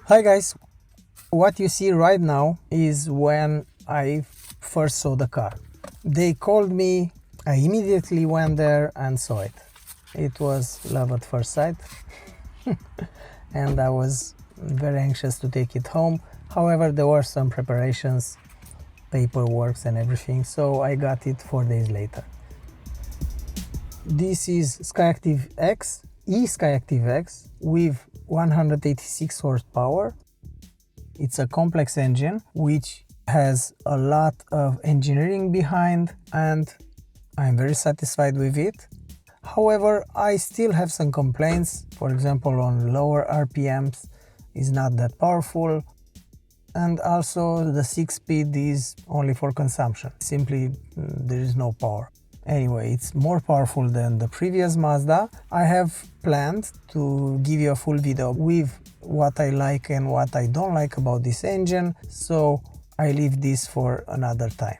Hi guys, what you see right now is when I first saw the car. They called me, I immediately went there and saw it. It was love at first sight and I was very anxious to take it home. However, there were some preparations, paperwork and everything, so I got it 4 days later. This is e-SkyActiv-X, e-SkyActiv-X with 186 horsepower. It's a complex engine which has a lot of engineering behind and I'm very satisfied with it. However, I still have some complaints. For example, on lower RPMs is not that powerful, and also the 6-speed is only for consumption. Simply there is no power. Anyway, it's more powerful than the previous Mazda. I have planned to give you a full video with what I like and what I don't like about this engine, so I leave this for another time.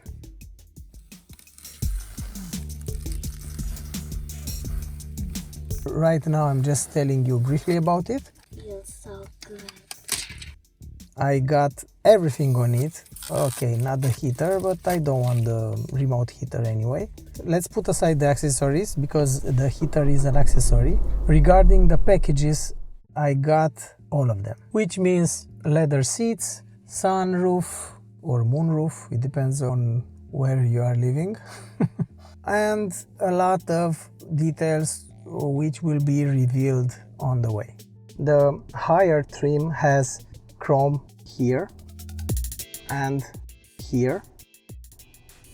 Right now I'm just telling you briefly about it. Feels so good. I got everything on it. Okay, not the heater, but I don't want the remote heater anyway. Let's put aside the accessories because the heater is an accessory. Regarding the packages, I got all of them, which means leather seats, sunroof or moonroof, it depends on where you are living, and a lot of details which will be revealed on the way. The higher trim has chrome here and here.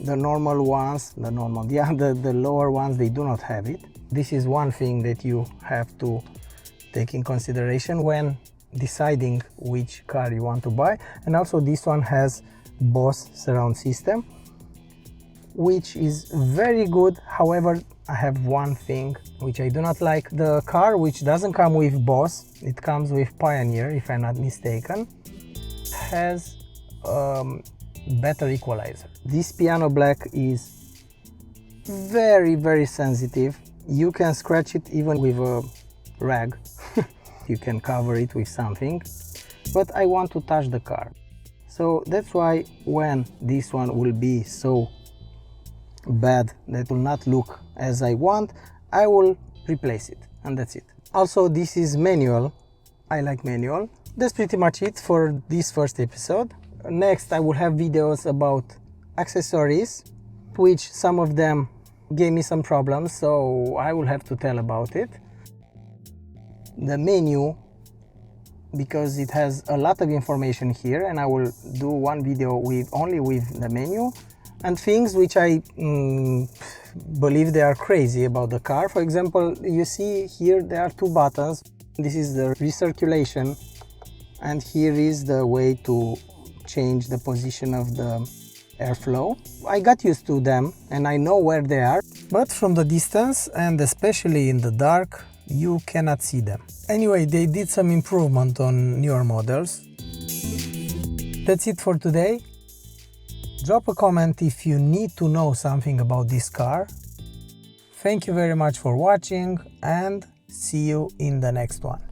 The normal ones, the lower ones, they do not have it. This is one thing that you have to take in consideration when deciding which car you want to buy. And also this one has Bose surround system, which is very good. However, I have one thing which I do not like. The car, which doesn't come with Bose, it comes with Pioneer if I'm not mistaken, has better equalizer. This piano black is very sensitive. You can scratch it even with a rag. You can cover it with something, but I want to touch the car. So that's why when this one will be so bad that will not look as I want, I will replace it, and that's it. Also, this is manual. I like manual. That's pretty much it for this first episode. Next, I will have videos about accessories, which some of them gave me some problems, so I will have to tell about it. The menu, because it has a lot of information here, and I will do one video only with the menu and things which I believe they are crazy about the car. For example, you see here there are two buttons. This is the recirculation, and here is the way to change the position of the airflow. I got used to them and I know where they are, but from the distance and especially in the dark, you cannot see them. Anyway, they did some improvement on newer models. That's it for today. Drop a comment if you need to know something about this car. Thank you very much for watching and see you in the next one.